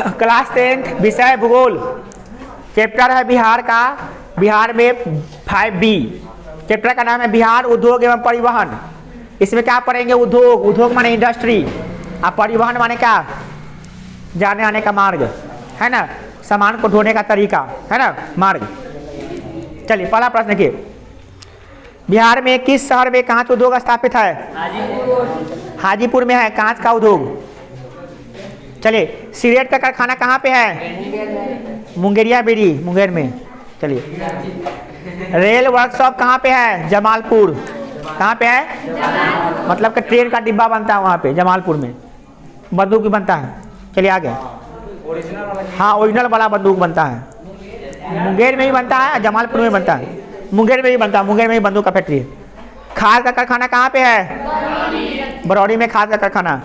Class 10 विषय भूगोल, chapter है बिहार का, बिहार में 5B। चैप्टर का नाम है बिहार उद्योग एवं परिवहन। इसमें क्या पढ़ेंगे? उद्योग, उद्योग माने इंडस्ट्री, और परिवहन माने क्या? जाने आने का मार्ग, है ना, सामान को ढोने का तरीका, है ना, मार्ग। चलिए पहला प्रश्न देखिए, बिहार में किस शहर में कांच उद्योग स्थापित है? हाजीपुर में है कांच का उद्योग। चलिए, सिगरेट का कारखाना कहाँ पे है? मुंगेरिया बेरी, मुंगेर में। चलिए, रेल वर्कशॉप कहाँ पे है? जमालपुर। कहाँ पे है? मतलब कि ट्रेन का डिब्बा बनता है वहाँ पे जमालपुर में, बंदूक भी बनता है। चलिए आगे। हाँ, ओरिजिनल वाला बंदूक बनता है, मुंगेर में ही बनता है, जमालपुर में बनता है, मुंगेर में ही बनता है, मुंगेर में ही बंदूक का फैक्ट्री है। खाद का कारखाना कहाँ पे है? बरौनी में खाद का कारखाना।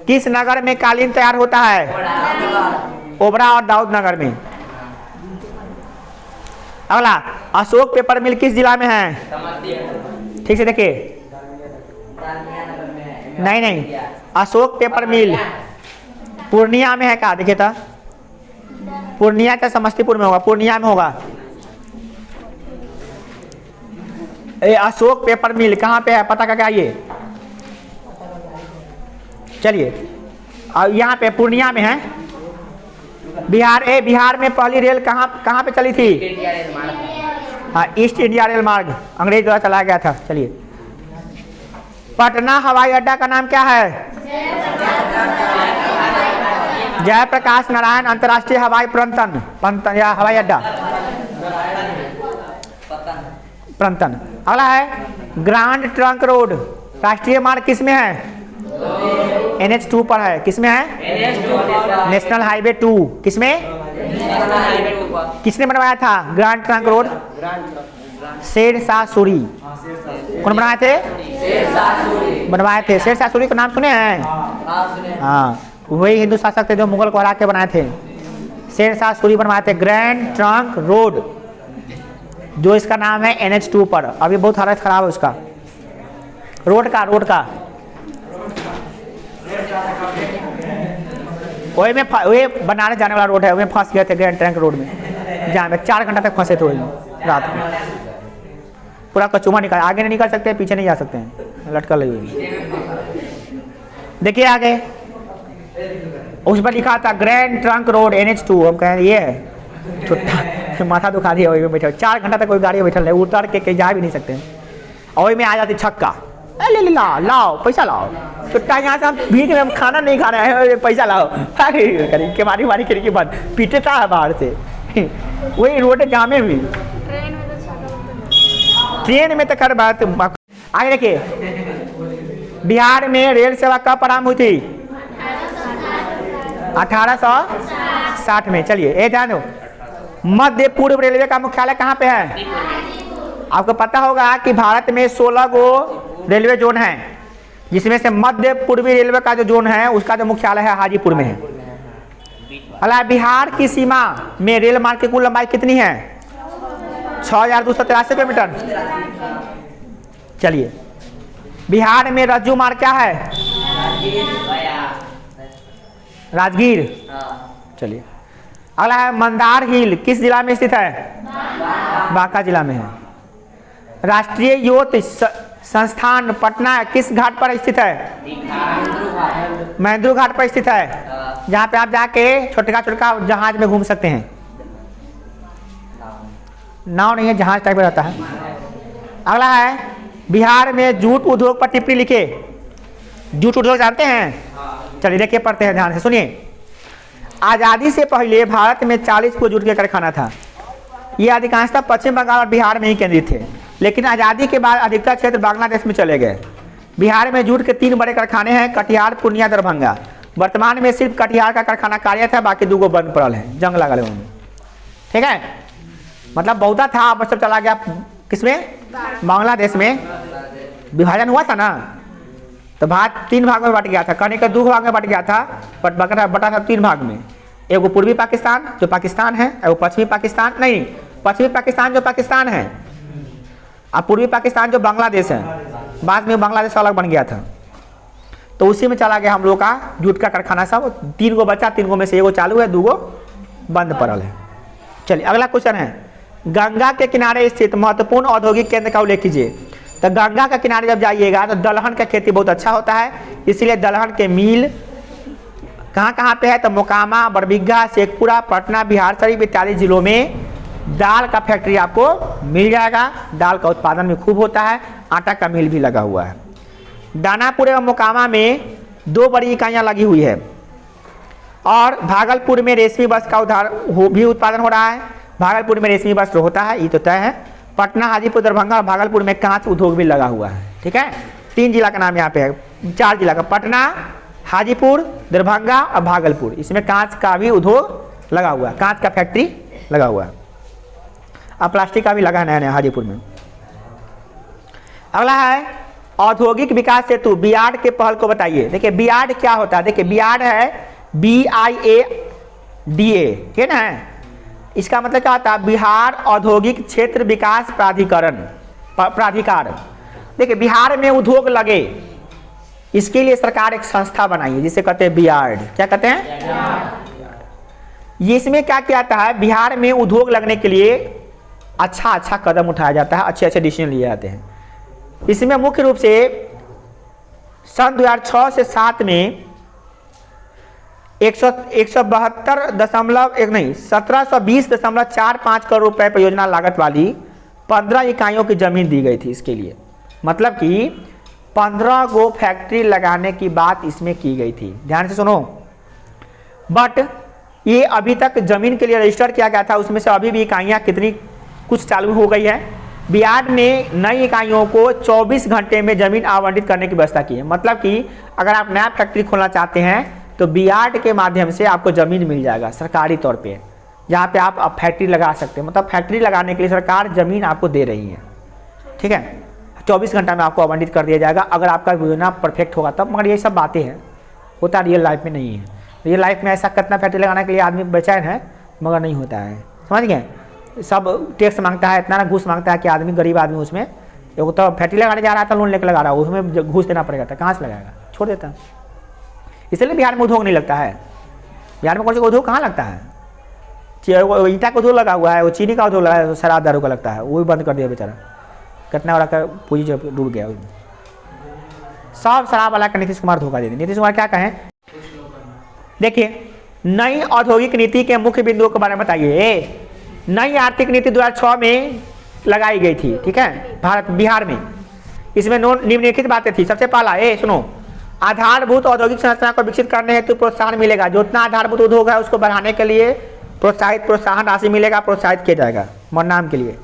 किस नगर में कालीन तैयार होता है? ओबरा और दाऊद नगर में। अगला, अशोक पेपर मिल किस जिला में है? ठीक से देखिए, नहीं, अशोक पेपर मिल पूर्णिया में है क्या? देखिए तो, पूर्णिया का समस्तीपुर में होगा, पूर्णिया में होगा। ये अशोक पेपर मिल कहाँ पे है? पता करके आइए। चलिए, अब यहाँ पे पूर्णिया में है। बिहार में पहली रेल कहाँ पे चली थी? हाँ, ईस्ट इंडिया रेल मार्ग अंग्रेज द्वारा चलाया गया था। चलिए, पटना हवाई अड्डा का नाम क्या है? जयप्रकाश नारायण अंतर्राष्ट्रीय हवाई प्रंतन या हवाई अड्डा प्रंतन। अगला है, ग्रांड ट्रंक रोड राष्ट्रीय मार्ग किस में है? NH2 पर है। किसमें है? National highway 2। किसमें? किसने बनवाया था grand trunk road? Shershah Suri. कौन बनाए थे? बनवाए थे। शेरशाह सूरी का नाम सुने हैं? हाँ, वही हिंदू शासक थे जो मुगल को हरा के बनाए थे। शेरशाह सूरी बनवाए थे ग्रैंड ट्रंक रोड, जो इसका नाम है NH2 पर। अभी बहुत हालत खराब है उसका, रोड का। वही बनारस जाने वाला रोड है, वही फंस गए थे ग्रैंड ट्रंक रोड में, जहाँ में 4 घंटा तक फंसे थे वही रात में। पूरा कचूमा निकाल, आगे नहीं निकल सकते, पीछे नहीं जा सकते हैं, लटका लगी हुई। देखिए आगे, उस पर लिखा था ग्रैंड ट्रंक रोड NH2। हम कहें ये है छुट्टा, माथा दुखा दिया। वही में बैठे 4 घंटा तक कोई गाड़ी बैठल है, उतर के कहीं जा भी नहीं सकते हैं। और वही में आ जाती छक्का, ले लाओ पैसा लाओ। छुट्टा यहाँ से हम भीख में, हम खाना नहीं खा रहे हैं, पैसा लाओ। के मारी खिड़की बंद, पीटता है बाहर से। वही रोड जामे भी, ट्रेन में तो कर बात। आगे देखिए, बिहार में रेल सेवा कब प्रारंभ हुई थी? 1860 में। चलिए, ये ध्यान दो, मध्य पूर्व रेलवे का मुख्यालय कहाँ पे है? आपको पता होगा कि भारत में 16 गो रेलवे जोन है, जिसमें से मध्य पूर्वी रेलवे का जो जोन है उसका जो मुख्यालय है हाजीपुर में है। अला, बिहार की सीमा में रेल मार्ग की कुल लंबाई कितनी है? 6283 किलोमीटर। चलिए, बिहार में रज्जू मार्ग क्या है? राजगीर। चलिए, अगला है, मंदार हिल किस जिला में स्थित है? बांका जिला में है। राष्ट्रीय योत संस्थान पटना किस घाट पर स्थित है? महेंद्रू घाट पर स्थित है, जहाँ पे आप जाके छोटका जहाज में घूम सकते हैं। नाव नहीं है, जहाज टाइप में रहता है। अगला है, बिहार में जूट उद्योग पर टिप्पणी लिखे। जूट उद्योग जानते हैं? चलिए देखिए, पढ़ते हैं ध्यान से, सुनिए। आज़ादी से पहले भारत में 40 को जूट के कारखाना था। ये अधिकांशतः पश्चिम बंगाल और बिहार में ही केंद्रित थे, लेकिन आज़ादी के बाद अधिकतर क्षेत्र बांग्लादेश में चले गए। बिहार में जूट के 3 बड़े कारखाने हैं, कटिहार, पूर्णिया, दरभंगा। वर्तमान में सिर्फ कटिहार का कारखाना कार्यरत है, बाकी 2 बंद पड़ल है, जंग लगा है उनमें। ठीक है, मतलब बहुता था, अब सब चला गया किसमें? बांग्लादेश में। विभाजन हुआ था ना, तो भारत 3 भाग में बट गया था, कहने के 2 भाग में बट गया था, बट बटा था 3 भाग में। एगो पूर्वी पाकिस्तान जो पाकिस्तान है, एगो पश्चिमी पाकिस्तान, नहीं, पश्चिमी पाकिस्तान जो पाकिस्तान है, और पूर्वी पाकिस्तान जो बांग्लादेश है। बाद में बांग्लादेश अलग बन गया था। तो उसी में चला गया हम लोग का जूट का कारखाना सब। 3 गो बचा, 3 गो में से 1 गो चालू है, 2 गो बंद पड़ल है। चलिए अगला क्वेश्चन है, गंगा के किनारे स्थित महत्वपूर्ण औद्योगिक केंद्र का उल्लेख कीजिए। तो गंगा के किनारे जब जाइएगा तो दलहन का खेती बहुत अच्छा होता है, इसीलिए दलहन के मिल कहाँ कहाँ पे है? तो मोकामा, बरबीघा, शेखपुरा, पटना, बिहार शरीफ इत्यादि जिलों में दाल का फैक्ट्री आपको मिल जाएगा। दाल का उत्पादन भी खूब होता है, आटा का मिल भी लगा हुआ है। दानापुर एवं मोकामा में 2 बड़ी इकाइयाँ लगी हुई है और भागलपुर में रेशमी वस्त्र का भी उत्पादन हो रहा है। भागलपुर में रेशमी वस्त्र होता है, ये तो तय है। पटना, हाजीपुर, दरभंगा और भागलपुर में कांच उद्योग भी लगा हुआ है। ठीक है, 3 जिला का नाम यहाँ पे है, 4 जिला का, पटना, हाजीपुर, दरभंगा और भागलपुर। इसमें कांच का भी उद्योग लगा हुआ है, कांच का फैक्ट्री लगा हुआ है। अब प्लास्टिक का भी लगा है नया नया हाजीपुर में। अगला है औद्योगिक विकास सेतु बियाड के पहल को बताइए। देखिए बियाड क्या होता है? देखिए बियाड है BIADA, ठीक है ना? इसका मतलब क्या होता है? बिहार औद्योगिक क्षेत्र विकास प्राधिकार। देखिए बिहार में उद्योग लगे, इसके लिए सरकार एक संस्था बनाई है जिसे कहते हैं बियाड। क्या कहते हैं? ये इसमें क्या किया जाता है? बिहार में उद्योग लगने के लिए अच्छा कदम उठाया जाता है, अच्छे डिसीजन लिए जाते हैं। इसमें मुख्य रूप से सन 2006 से 7 में 1720.45 करोड़ रुपए परियोजना लागत वाली 15 इकाइयों की जमीन दी गई थी इसके लिए। मतलब कि 15 गो फैक्ट्री लगाने की बात इसमें की गई थी। ध्यान से सुनो। बट ये अभी तक जमीन के लिए रजिस्टर किया गया था, उसमें से अभी भी इकाइयाँ कितनी कुछ चालू हो गई है। बियाड ने नई इकाइयों को 24 घंटे में जमीन आवंटित करने की व्यवस्था की है। मतलब कि अगर आप नया फैक्ट्री खोलना चाहते हैं तो बियाड के माध्यम से आपको जमीन मिल जाएगा सरकारी तौर पे, जहाँ पे आप फैक्ट्री लगा सकते हैं। मतलब फैक्ट्री लगाने के लिए सरकार जमीन आपको दे रही है। ठीक है, 24 घंटा में आपको आवंटित कर दिया जाएगा अगर आपका योजना परफेक्ट होगा तब। मगर ये सब बातें हैं, होता रियल लाइफ में नहीं है। रियल लाइफ में ऐसा कितना फैक्ट्री लगाने के लिए आदमी बेचैन है, मगर नहीं होता है। समझ गए? सब टैक्स मांगता है, इतना ना घूस मांगता है कि आदमी, गरीब आदमी उसमें, एक तो फैक्ट्री लगाने जा रहा था, लोन लेकर लगा रहा है, उसमें घूस देना पड़ेगा था, कहाँ से लगाएगा? छोड़ देता है। इसलिए बिहार में उद्योग नहीं लगता है। बिहार में कौन सा उद्योग कहाँ लगता है? ईंटा का उद्योग लगा हुआ है, वो चीनी का उद्योग लगा है, शराब दारू का लगता है, वो भी बंद कर दिया बेचारा। कितना बड़ा का पूंजी जब डूब गया उसमें। सब शराब वाला का नीतीश कुमार धोखा दे दिया। नीतीश कुमार क्या कहें? देखिए नई औद्योगिक नीति के मुख्य बिंदुओं के बारे में बताइए। नई आर्थिक नीति 2006 में लगाई गई थी। ठीक है, बिहार में। इसमें निम्नलिखित बातें थी। सबसे पहला सुनो, आधारभूत औद्योगिक संरचना को विकसित करने हेतु प्रोत्साहन मिलेगा। जो उतना आधारभूत उद्योग है उसको बढ़ाने के लिए प्रोत्साहन राशि मिलेगा, प्रोत्साहित किया जाएगा नाम के लिए।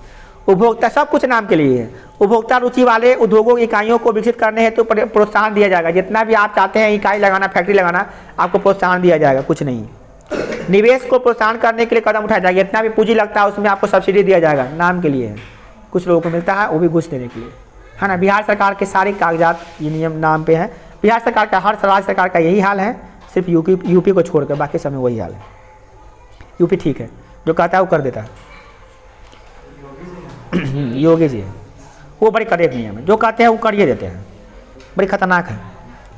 उपभोक्ता, सब कुछ नाम के लिए है। उपभोक्ता रुचि वाले उद्योगों इकाइयों को विकसित करने हेतु प्रोत्साहन दिया जाएगा। जितना भी आप चाहते हैं इकाई लगाना, फैक्ट्री लगाना, आपको प्रोत्साहन दिया जाएगा, कुछ नहीं। निवेश को प्रोत्साहन करने के लिए कदम उठाया जाएगा। जितना भी पूंजी लगता है उसमें आपको सब्सिडी दिया जाएगा, नाम के लिए है। कुछ लोगों को मिलता है, वो भी घूस देने के लिए, है ना। बिहार सरकार के सारे कागजात ये नियम नाम पे है। बिहार सरकार का, हर राज्य सरकार का यही हाल है, सिर्फ यूपी को छोड़कर बाकी सब में वही हाल है। यूपी ठीक है, जो कहता है वो कर देता है। योगी जी है, वो बड़ी कड़क नियम है, जो कहते हैं वो करिए देते हैं, बड़ी खतरनाक है।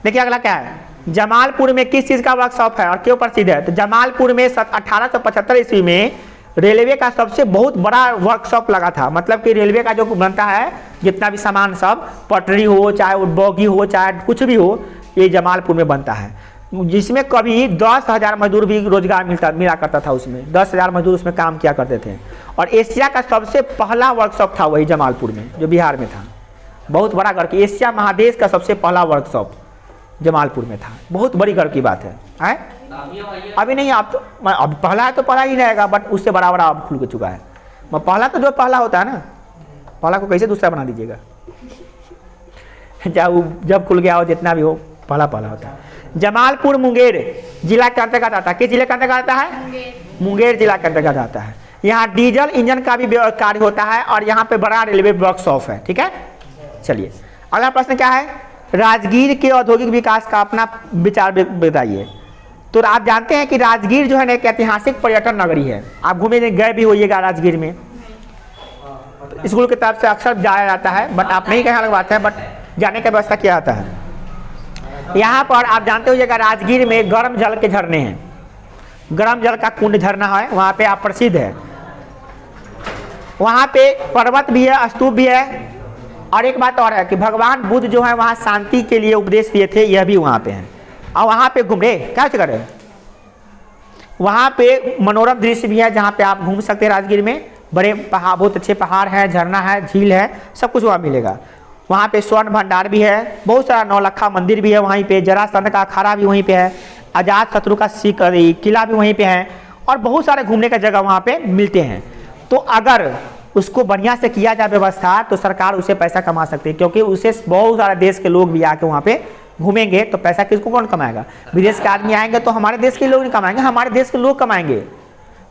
देखिए अगला क्या है, जमालपुर में किस चीज़ का वर्कशॉप है और क्यों प्रसिद्ध है? तो जमालपुर में 1875 ईस्वी में रेलवे का सबसे बहुत बड़ा वर्कशॉप लगा था। मतलब कि रेलवे का जो बनता है जितना भी सामान, सब पटरी हो, चाहे वो बॉगी हो, चाहे कुछ भी हो, ये जमालपुर में बनता है। जिसमें कभी 10,000 मजदूर भी रोजगार मिला करता था। उसमें 10,000 मजदूर उसमें काम किया करते थे। और एशिया का सबसे पहला वर्कशॉप था वही जमालपुर में, जो बिहार में था। बहुत बड़ा गर्व की, एशिया महादेश का सबसे पहला वर्कशॉप जमालपुर में था। बहुत बड़ी गर्व की बात है। अभी नहीं, आप तो अब पहला है तो पहला ही रहेगा, बट उससे बड़ा बड़ा अब खुल चुका है। पहला तो जो पहला होता है ना, पहला को कैसे दूसरा बना दीजिएगा? जब खुल गया हो, जितना भी हो, पहला होता है। जमालपुर मुंगेर जिला के अंतर्गत आता है। किस जिले के अंतर्गत आता है? मुंगेर जिला के अंतर्गत आता है। यहाँ डीजल इंजन का भी कार्य होता है और यहाँ पे बड़ा रेलवे वर्कशॉप है। ठीक है, चलिए अगला प्रश्न क्या है, राजगीर के औद्योगिक विकास का अपना विचार बताइए। तो आप जानते हैं कि राजगीर जो है ना एक ऐतिहासिक पर्यटन नगरी है। आप घूमे गए भी होइएगा राजगीर में, स्कूल की तरफ से अक्सर जाया जाता है, बट आप नहीं कहने लगवाते हैं, बट जाने का व्यवस्था किया जाता है। यहाँ पर आप जानते होइएगा राजगीर में गर्म जल के झरने हैं, गर्म जल का कुंड झरना है, वहाँ पे आप प्रसिद्ध है। वहाँ पे पर्वत भी है, स्तूप भी है। और एक बात और है कि भगवान बुद्ध जो है वहाँ शांति के लिए उपदेश दिए थे, यह भी वहाँ पे है। और वहाँ पे घूम रहे क्या कर रहे, वहाँ पे मनोरम दृश्य भी है जहाँ पे आप घूम सकते हैं। राजगीर में बड़े पहाड़, बहुत अच्छे पहाड़ है, झरना है, झील है, सब कुछ वहाँ मिलेगा। वहाँ पे स्वर्ण भंडार भी है, बहुत सारा नौलखा मंदिर भी है वहीं पे, जरासंध का अखाड़ा भी वहीं पे है, आजाद शत्रु का किला भी वहीं पे है, और बहुत सारे घूमने का जगह वहाँ पे मिलते हैं। तो अगर उसको बढ़िया से किया जाए व्यवस्था तो सरकार उसे पैसा कमा सकती है, क्योंकि उसे बहुत सारे देश के लोग भी आके वहाँ पे घूमेंगे। तो पैसा किसको कौन कमाएगा? विदेश के आदमी आएंगे तो हमारे देश के लोग नहीं कमाएंगे, हमारे देश के लोग कमाएंगे,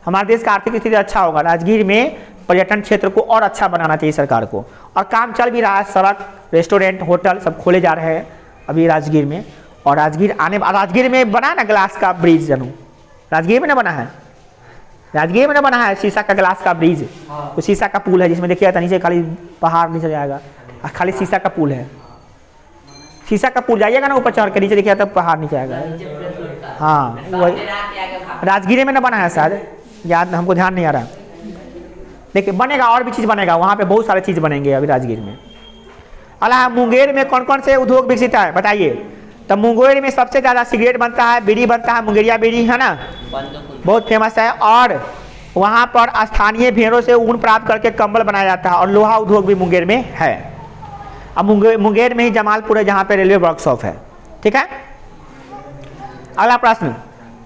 हमारे देश का आर्थिक स्थिति अच्छा होगा। राजगीर में पर्यटन क्षेत्र को और अच्छा बनाना चाहिए सरकार को, और काम चल भी रहा है। सड़क, रेस्टोरेंट, होटल सब खोले जा रहे हैं अभी राजगीर में। और राजगीर में बना ना ग्लास का ब्रिज, जानू राजगीर में ना बना है, राजगीर में ना बना है शीशा का ग्लास का ब्रिज। तो शीशा का पुल है जिसमें देखिए नीचे खाली पहाड़ नीचे जाएगा, खाली शीशा का पुल है। शीशा का पुल जाइएगा ना ऊपर चढ़ के नीचे देखिए तब पहाड़ नीचे आएगा। हाँ वही राजगीर में ना बना है शायद, याद हमको ध्यान नहीं आ रहा। देखिए बनेगा, और भी चीज़ बनेगा वहाँ पे, बहुत सारे चीज़ बनेंगे अभी राजगीर में। अला मुंगेर में कौन कौन से उद्योग विकसित है बताइए? तो मुंगेर में सबसे ज़्यादा सिगरेट बनता है, बीड़ी बनता है, मुंगेरिया बीड़ी है ना, बहुत फेमस है। और वहाँ पर स्थानीय भेड़ों से ऊन प्राप्त करके कंबल बनाया जाता है, और लोहा उद्योग भी मुंगेर में है। अब मुंगेर में ही जमालपुर है जहाँ पे रेलवे वर्कशॉप है। ठीक है, अगला प्रश्न,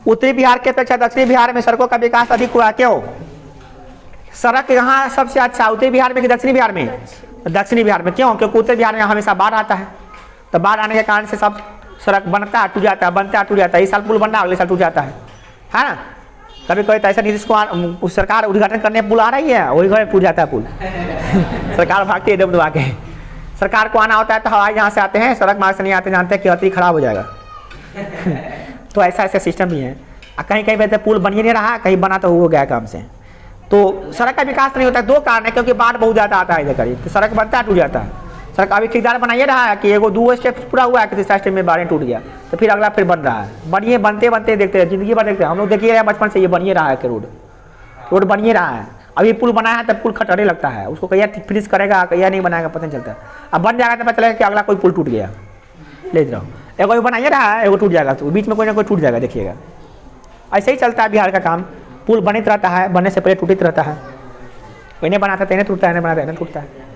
उत्तरी बिहार के अपेक्षा दक्षिणी बिहार में सड़कों का विकास अधिक हुआ, क्यों? सड़क यहाँ सबसे अच्छा उत्तरी बिहार में कि दक्षिणी बिहार में? दक्षिणी बिहार में। क्यों? क्योंकि उत्तरी बिहार में हमेशा बाढ़ आता है, तो बाढ़ आने के कारण से सब सड़क बनता है, टूट जाता है, बनता है, टूट जाता है। इस साल पुल बन रहा है, अगले साल टूट जाता है ना। कभी कोई तो ऐसा नीतीश कुमार सरकार उद्घाटन करने पुल आ रही है, वही घर टूट जाता है पुल सरकार भागती है दब दबा के। सरकार को आना होता है तो हवाई जहाँ से आते हैं, सड़क मार्ग से नहीं आते, जानते हैं कि अति खराब हो जाएगा तो ऐसा ऐसा सिस्टम भी है। कहीं कहीं पे पुल बन ही नहीं रहा, कहीं बना तो हो गया काम से। तो सड़क का विकास नहीं होता है, दो कारण है, क्योंकि बाढ़ बहुत ज़्यादा आता है इधर करीब, तो सड़क बनता है, टूट जाता है। सड़क अभी ठेकेदार बनाइए रहा है कि एगो 2 स्टेप पूरा हुआ है, तीसरा स्टेप में बाढ़ टूट गया, तो फिर अगला फिर बन रहा है। बनिए बनते बनते देखते हैं, जिंदगी भर देखते हैं हम लोग, देखिए बचपन से ये बनिए रहा है कि रोड बनिए रहा है। अभी पुल बनाया है तब पुल खटरे लगता है, उसको कहिया फिनिश करेगा कहिया नहीं बनाएगा पता नहीं चलता। अब बन जाएगा तो पता चलेगा कि अगला कोई पुल टूट गया, ले जाओ। एगो बनाइए रहा है, एगो टूट जाएगा, तो बीच में कोई ना कोई टूट जाएगा, देखिएगा। ऐसे ही चलता है बिहार का काम, पुल बनित रहता है, बनने से पहले टूटित रहता है। इन्हें बनाता है इन्हें टूटता है, इन्हें बनाता है इन्हें टूटता है।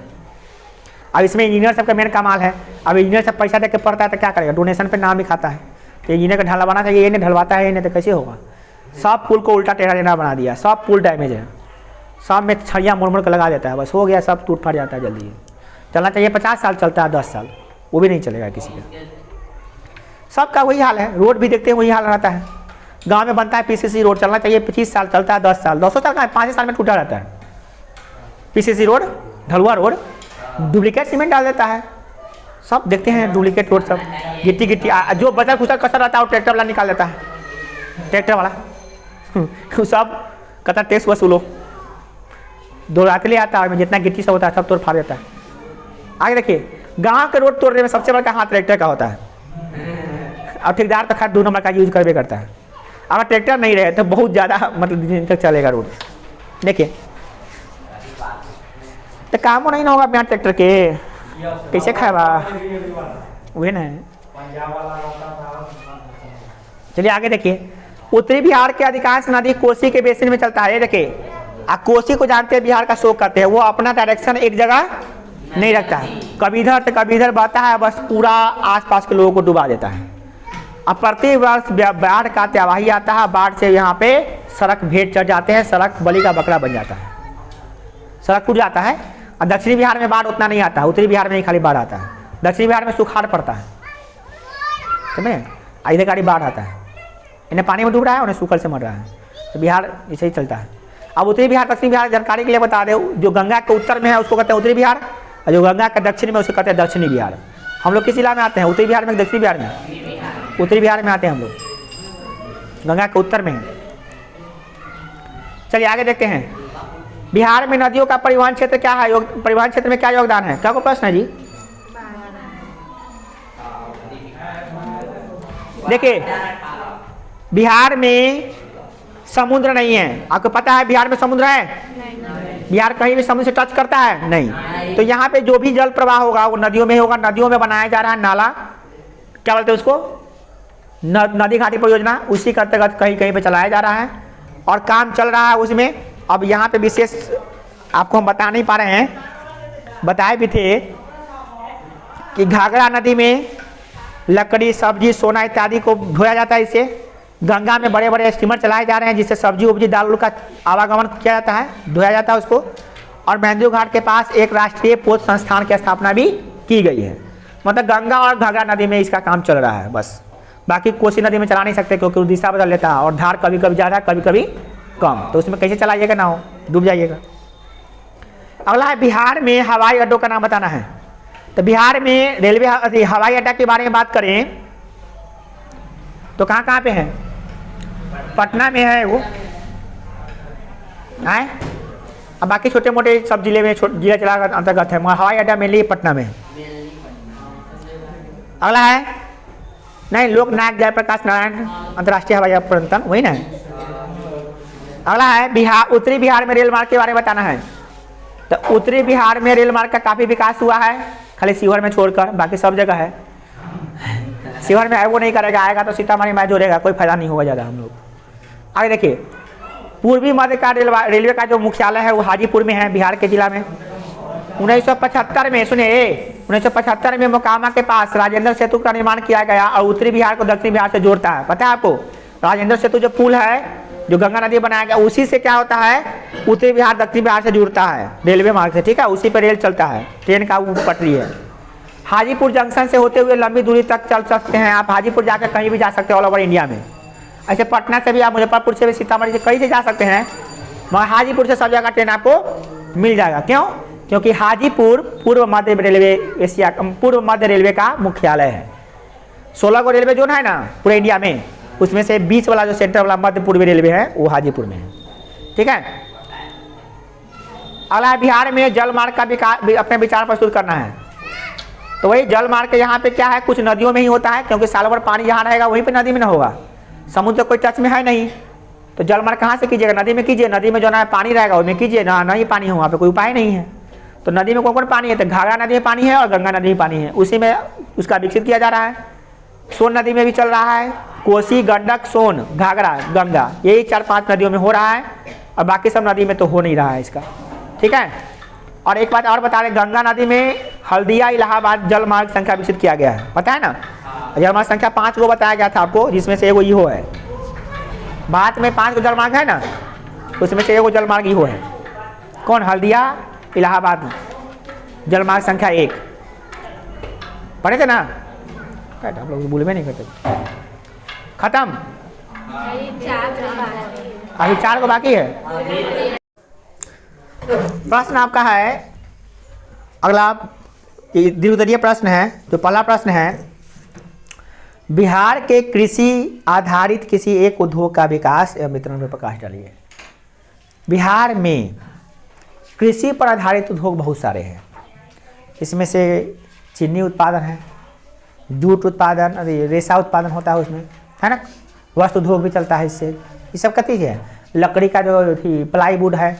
अब इसमें इंजीनियर सबका मेन कमाल है। अब इंजीनियर सब पैसा दे के पढ़ता है तो क्या करेगा, डोनेशन पे नाम लिखाता है। तो इंजीनियर का ढलवाना चाहिए, ये नहीं ढलवाता है, इन्हें तो कैसे होगा। सब पुल को उल्टा टेढ़ा टेढ़ा बना दिया, सब पुल डैमेज है, सब में छड़ियाँ मुड़ मुड़ कर लगा देता है, बस हो गया, सब टूट फट जाता है जल्दी। चलना चाहिए 50 साल, चलता है 10 साल, वो भी नहीं चलेगा किसी का। सबका वही हाल है, रोड भी देखते हैं वही हाल रहता है। गाँव में बनता है PCC रोड, चलना चाहिए 25 साल, चलता है 10 साल, 200 साल का 5 साल में टूटा रहता है। PCC रोड, ढलुआ रोड, डुप्लीकेट सीमेंट डाल देता है, सब देखते हैं डुप्लीकेट रोड, सब गिट्टी जो बचा खुचा कसर रहता है वो ट्रैक्टर वाला निकाल देता है, ट्रैक्टर वाला सब कहता टैक्स वसूलो, दो रात ले आता है, जितना गिट्टी सब होता है सब तोड़ फाड़ देता है। आगे देखिए, गांव के रोड तोड़ने में सबसे बड़ा हाथ ट्रैक्टर का होता है, और ठेकेदार तो खैर 2 नंबर का यूज करवे करता है। अगर ट्रैक्टर नहीं रहे तो बहुत ज़्यादा मतलब दिन तक चलेगा रोड। देखिए तो काम नहीं होगा बिना ट्रैक्टर के, कैसे खाएगा वही ना। चलिए आगे देखिए, उत्तरी बिहार के अधिकांश नदी कोसी के बेसिन में चलता है। ये देखिए, आप कोसी को जानते हैं, बिहार का शोक करते हैं, वो अपना डायरेक्शन एक जगह नहीं रखता है, कभी इधर तो कभी इधर बहता है, बस पूरा आसपास के लोगों को डुबा देता है। अब प्रति वर्ष बाढ़ का त्यौहार आता है, बाढ़ से यहाँ पे सड़क भेंट चढ़ जाते हैं, सड़क बलि का बकरा बन जाता है, सड़क टूट जाता है। और दक्षिणी बिहार में बाढ़ उतना नहीं आता है, उत्तरी बिहार में ही खाली बाढ़ आता है। दक्षिणी बिहार में सुखाड़ पड़ता है, समझे, इधर गाड़ी बाढ़ आता है, इन्हें पानी में डूब रहा है, उन्हें सूखल से मर रहा है। तो बिहार ऐसे ही चलता है। अब उत्तरी बिहार दक्षिणी बिहार जानकारी के लिए बता दे, जो गंगा के उत्तर में है उसको कहते हैं उत्तरी बिहार, और जो गंगा के दक्षिण में उसे कहते हैं दक्षिणी बिहार। हम लोग किस जिला में आते हैं, उत्तरी बिहार में, दक्षिणी बिहार में? उत्तरी बिहार में आते हैं हम लोग, गंगा के उत्तर में है। चलिए आगे देखते हैं, बिहार में नदियों का परिवहन क्षेत्र क्या है, परिवहन क्षेत्र में क्या योगदान है? क्या को प्रश्न है जी? देखिए बिहार में समुद्र नहीं है, आपको पता है बिहार में समुद्र है? बिहार कहीं भी समुद्र से टच करता है? नहीं। तो यहाँ पे जो भी जल प्रवाह होगा वो नदियों में होगा। नदियों में बनाया जा रहा है नाला, क्या बोलते हैं उसको, नदी घाटी परियोजना, उसी के अंतर्गत कहीं कहीं पे चलाया जा रहा है और काम चल रहा है उसमें। अब यहाँ पे विशेष आपको हम बता नहीं पा रहे हैं, बताए भी थे कि घाघरा नदी में लकड़ी, सब्जी, सोना इत्यादि को ढोया जाता है। इससे गंगा में बड़े बड़े स्टीमर चलाए जा रहे हैं जिससे सब्जी उब्जी दाल का आवागमन किया जाता है, धोया जाता है उसको। और मेहंदी घाट के पास एक राष्ट्रीय पोत संस्थान की स्थापना भी की गई है। मतलब गंगा और घाघरा नदी में इसका काम चल रहा है बस। बाकी कोसी नदी में चला नहीं सकते क्योंकि दिशा बदल लेता है और धार कभी कभी ज़्यादा कभी कभी कम, तो उसमें कैसे चलाइएगा, ना हो डूब जाइएगा। अगला है बिहार में हवाई अड्डों का नाम बताना है। तो बिहार में रेलवे हवाई अड्डा के बारे में बात करें तो कहाँ कहाँ पे है? पटना में है वो, है। अब बाकी छोटे मोटे सब जिले में जिला जिला अंतर्गत है, मगर हवाई अड्डा मेनली पटना में है। अगला है नहीं, लोकनायक जयप्रकाश नारायण अंतर्राष्ट्रीय हवाई अड्डा, वही ना। अगला है बिहार, उत्तरी बिहार में रेल मार्ग के बारे में बताना है। तो उत्तरी बिहार में रेल मार्ग का काफ़ी विकास हुआ है, खाली शिवहर में छोड़कर, बाकी सब जगह है। शिवहर में है वो नहीं करेगा, आएगा तो सीतामढ़ी में जोड़ेगा, कोई फायदा नहीं होगा ज़्यादा हम लोग। आगे देखिए, पूर्वी मध्य का रेलवे का जो मुख्यालय है वो हाजीपुर में है, बिहार के जिला में। 1975 में, सुनिए 1975 में मोकामा के पास राजेंद्र सेतु का निर्माण किया गया और उत्तरी बिहार को दक्षिणी बिहार से जोड़ता है। पता है आपको, राजेंद्र सेतु जो पुल है जो गंगा नदी बनाया गया, उसी से क्या होता है, उत्तरी बिहार दक्षिणी बिहार से जुड़ता है रेलवे मार्ग से, ठीक है। उसी पर रेल चलता है, ट्रेन का वो पटरी है। हाजीपुर जंक्शन से होते हुए लंबी दूरी तक चल सकते हैं आप। हाजीपुर जाकर कहीं भी जा सकते हैं ऑल ओवर इंडिया में। ऐसे पटना से भी आप, मुजफ्फरपुर से भी, सीतामढ़ी से, कहीं से जा सकते हैं, मगर हाजीपुर से सब जगह ट्रेन आपको मिल जाएगा। क्यों? क्योंकि हाजीपुर पूर्व मध्य रेलवे, एशिया पूर्व मध्य रेलवे का मुख्यालय है। 16 को रेलवे जोन है ना पूरे इंडिया में, उसमें से 20 वाला जो सेंटर वाला मध्य पूर्वी रेलवे है वो हाजीपुर में है, ठीक है। अगला बिहार में जल मार्ग का अपने विचार प्रस्तुत करना है। तो वही जल मार्ग यहाँ पे क्या है, कुछ नदियों में ही होता है क्योंकि साल भर पानी जहाँ रहेगा वहीं पे नदी में ना होगा, समुद्र कोई टच में है नहीं। तो जल मार्ग कहाँ से कीजिएगा, नदी में कीजिए। नदी में जो ना पानी रहेगा उसमें कीजिए ना, नहीं पानी हो वहाँ पे कोई उपाय नहीं है। तो नदी में कौन कौन पानी है, तो घाघरा नदी में पानी है और गंगा नदी में पानी है, उसी में उसका विकसित किया जा रहा है। सोन नदी में भी चल रहा है, कोसी, गंडक, सोन, घाघरा, गंगा, यही 4-5 नदियों में हो रहा है और बाकी सब नदी में तो हो नहीं रहा है इसका, ठीक है। और एक बात और बता रहे, गंगा नदी में हल्दिया इलाहाबाद जल मार्ग संख्या विकसित किया गया है, पता है ना। जल मार्ग संख्या 5 को बताया गया था आपको, जिसमें से एगो इहो है। भारत में 5 जल मार्ग है ना, उसमें से एगो जल मार्ग इहो है। कौन? हल्दिया इलाहाबाद जल मार्ग संख्या 1 पढ़े थे ना, हम लोग भूल में नहीं करते। खत्म, अभी 4 को बाकी है। प्रश्न आपका है अगला, द्विपदीय प्रश्न है। जो पहला प्रश्न है, बिहार के कृषि आधारित किसी एक उद्योग का विकास एवं वितरण पर प्रकाश डालिए। बिहार में कृषि पर आधारित उद्योग बहुत सारे हैं। इसमें से चीनी उत्पादन है, जूट उत्पादन, रेशा उत्पादन होता है उसमें, है ना। वस्त्र उद्योग भी चलता है इससे। ये सब कथी है, लकड़ी का जो प्लाईवुड है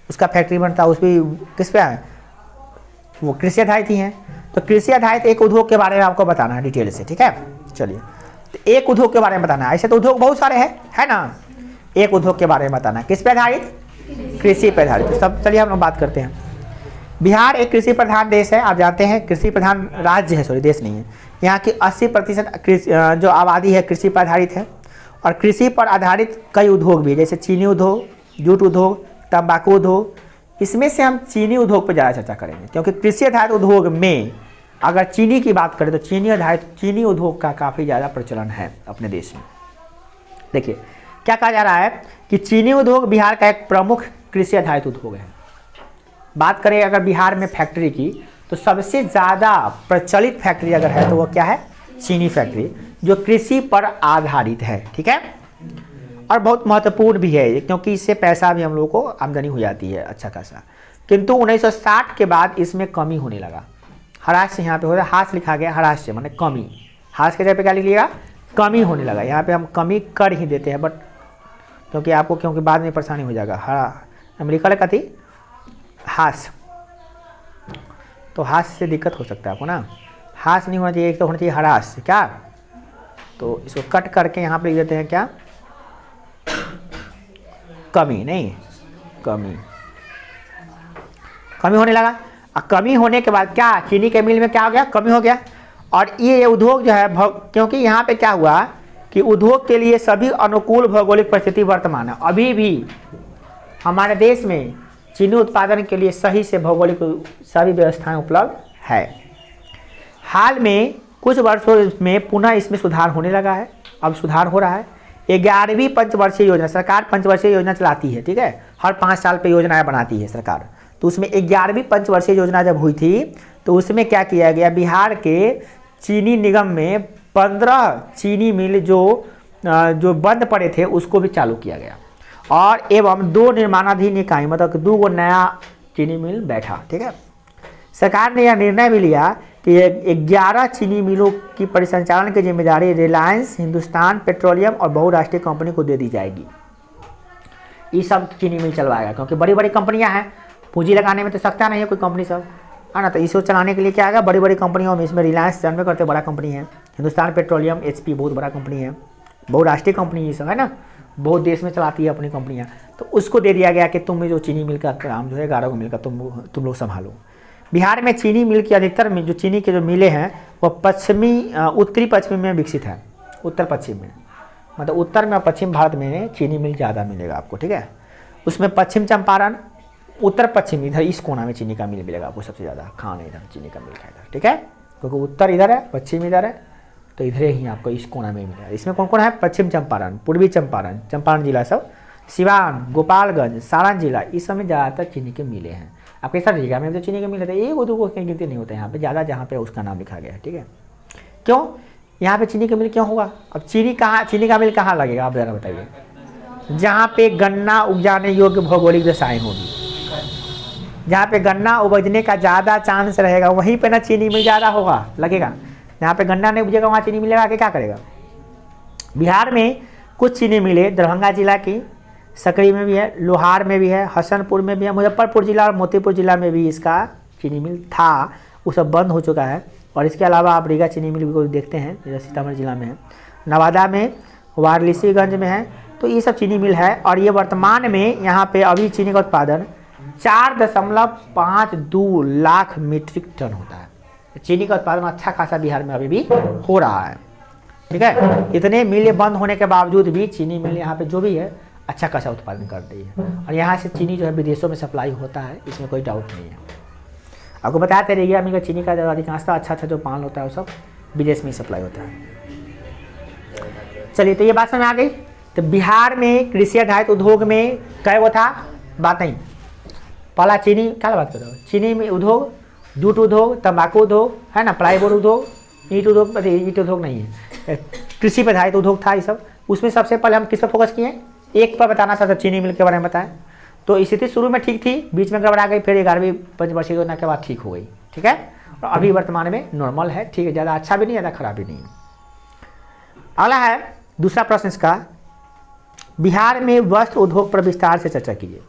उसका फैक्ट्री बनता है, उस भी किस पे है, वो कृषि आधारित ही हैं। तो कृषि आधारित एक उद्योग के बारे में आपको बताना है डिटेल से, ठीक है। चलिए, तो एक उद्योग के बारे में बताना है। ऐसे तो उद्योग बहुत सारे हैं, है ना। एक उद्योग के बारे में बताना है, किस पे आधारित, कृषि पर आधारित। तो सब चलिए हम लोग बात करते हैं। बिहार एक कृषि प्रधान देश है, आप जानते हैं, कृषि प्रधान राज्य है, सॉरी देश नहीं है। यहाँ की 80% जो आबादी है कृषि पर आधारित है और कृषि पर आधारित कई उद्योग भी, जैसे चीनी उद्योग, जूट उद्योग, तंबाकू उद्योग। इसमें से हम चीनी उद्योग पर ज़्यादा चर्चा करेंगे क्योंकि कृषि आधारित उद्योग में अगर चीनी की बात करें तो चीनी उद्योग का काफ़ी ज़्यादा प्रचलन है अपने देश में। देखिए क्या कहा जा रहा है कि चीनी उद्योग बिहार का एक प्रमुख कृषि आधारित उद्योग है। बात करें अगर बिहार में फैक्ट्री की, तो सबसे ज़्यादा प्रचलित फैक्ट्री अगर है तो वो क्या है, चीनी फैक्ट्री, जो कृषि पर आधारित है, ठीक है। और बहुत महत्वपूर्ण भी है क्योंकि इससे पैसा भी हम लोगों को आमदनी हो जाती है अच्छा खासा। किंतु 1960 के बाद इसमें कमी होने लगा। हराश से यहाँ पे हो रहा है, हास लिखा गया, हराश से माने कमी, हास के जगह पे क्या लिख लिएगा, कमी होने लगा। यहाँ पे हम कमी कर ही देते हैं, बट क्योंकि बाद में परेशानी हो जाएगा। हाँ, अमेरिका का थी हास, तो हास से दिक्कत हो सकता है आपको ना। हास नहीं होना चाहिए, एक तो होना चाहिए हरास। क्या, तो इसको कट करके यहाँ पे लिख देते हैं क्या, कमी, नहीं कमी। कमी होने लगा। और कमी होने के बाद क्या, चीनी के मिल में क्या हो गया, कमी हो गया। और ये उद्योग जो है, क्योंकि यहाँ पे क्या हुआ कि उद्योग के लिए सभी अनुकूल भौगोलिक परिस्थिति वर्तमान है। अभी भी हमारे देश में चीनी उत्पादन के लिए सही से भौगोलिक सभी व्यवस्थाएं उपलब्ध है। हाल में कुछ वर्षों में पुनः इसमें सुधार होने लगा है। अब सुधार हो रहा है। 11वीं पंचवर्षीय योजना, सरकार पंचवर्षीय योजना चलाती है, ठीक है, हर 5 साल पे योजनाएं बनाती है सरकार। तो उसमें 11वीं पंचवर्षीय योजना जब हुई थी तो उसमें क्या किया गया, बिहार के चीनी निगम में 15 चीनी मिल जो बंद पड़े थे उसको भी चालू किया गया। और एवं 2 निर्माणाधीन इकाई, मतलब 2 गो नया चीनी मिल बैठा, ठीक है। सरकार ने यह निर्णय भी लिया कि 11 चीनी मिलों की परिसंचालन की जिम्मेदारी रिलायंस, हिंदुस्तान पेट्रोलियम और बहुराष्ट्रीय कंपनी को दे दी जाएगी। ये सब चीनी मिल चलवाएगा, क्योंकि बड़ी बड़ी कंपनियां हैं, पूंजी लगाने में तो सकता नहीं है कोई कंपनी सब, है ना। तो इसको चलाने के लिए क्या आएगा, बड़ी बड़ी कंपनियों में, इसमें रिलायंस जानवे करते बड़ा कंपनी है, हिंदुस्तान पेट्रोलियम HP बहुत बड़ा कंपनी है, बहुराष्ट्रीय कंपनी ये सब है ना, बहुत देश में चलाती है अपनी कंपनियां। तो उसको दे दिया गया कि तुम जो चीनी मिल का काम जो है 11 को मिल का तुम लोग संभालो। बिहार में चीनी मिल की अधिकतर जो चीनी के जो मिलें हैं वो उत्तरी पश्चिमी में विकसित है। उत्तर पश्चिम में, मतलब उत्तर में और पश्चिम भारत में चीनी मिल ज़्यादा मिलेगा आपको, ठीक है। उसमें पश्चिम चंपारण, उत्तर पश्चिम, इधर इस कोना में चीनी का मिल मिलेगा आपको सबसे ज़्यादा। खान इधर चीनी का मिल खाएगा, ठीक है, क्योंकि उत्तर इधर है, पश्चिम इधर है, तो इधर ही आपको इस कोना में मिलेगा। इसमें कौन कौन है, पश्चिम चंपारण, पूर्वी चंपारण, चंपारण जिला सब, सिवान, गोपालगंज, सारण जिला, इस समय ज़्यादातर चीनी के मिले हैं। आपके साथ रीगा में तो चीनी के मिले थे, एक दो को गिनती नहीं होता यहाँ पे ज़्यादा, जहाँ पे उसका नाम लिखा गया है, ठीक है। क्यों यहाँ पे चीनी का मिल क्यों होगा? अब चीनी का मिल कहाँ लगेगा आप ज़रा बताइए? जहाँ पे गन्ना उपजाने योग्य भौगोलिक दशाएं होगी, जहाँ पे गन्ना उपजने का ज़्यादा चांस रहेगा वहीं पे ना चीनी मिल ज़्यादा होगा लगेगा। जहाँ पे गन्ना नहीं उपजेगा वहाँ चीनी मिल लगा के क्या करेगा? बिहार में कुछ चीनी मिलें दरभंगा जिला की सकरी में भी है, लोहार में भी है, हसनपुर में भी है, मुजफ्फरपुर जिला और मोतीपुर जिला में भी इसका चीनी मिल था, वो सब बंद हो चुका है। और इसके अलावा आप रीगा चीनी मिल को देखते हैं, जैसे सीतामढ़ी जिला में है, नवादा में, वाराणसीगंज में है, तो ये सब चीनी मिल है। और ये वर्तमान में यहाँ पे अभी चीनी का उत्पादन 4.52 लाख मीट्रिक टन होता है। चीनी का उत्पादन अच्छा खासा बिहार में अभी भी हो रहा है, ठीक है। इतने मिल बंद होने के बावजूद भी चीनी मिल यहाँ पे जो भी है अच्छा खासा उत्पादन कर रही है। और यहाँ से चीनी जो है विदेशों में सप्लाई होता है, इसमें कोई डाउट नहीं है। आपको बताते रहिएगा अमेरिका चीनी का अधिकांशतः अच्छा जो पान होता है वो सब विदेश में ही सप्लाई होता है। चलिए, तो ये बात समझ आ गई। तो बिहार में कृषि आधारित उद्योग में क्या वो था, बात नहीं। पहला चीनी, क्या बात कर रहे हो, चीनी में उद्योग, जूट उद्योग, तंबाकू उद्योग है ना, प्लाईवुड उद्योग, ईट उद्योग, ईट उद्योग नहीं है, कृषि पर आधारित उद्योग था ये सब। उसमें सबसे पहले हम किस पर फोकस किए, एक पर बताना था, चीनी मिल के बारे में बताएं। तो स्थिति शुरू में ठीक थी, बीच में गड़बड़ा गई, फिर 11वीं पंचवर्षीय योजना के बाद ठीक हो गई, ठीक है। और अभी वर्तमान में नॉर्मल है, ठीक है, ज़्यादा अच्छा भी नहीं ज़्यादा खराब भी नहीं है। अगला है दूसरा प्रश्न इसका, बिहार में वस्त्र उद्योग पर विस्तार से चर्चा कीजिए।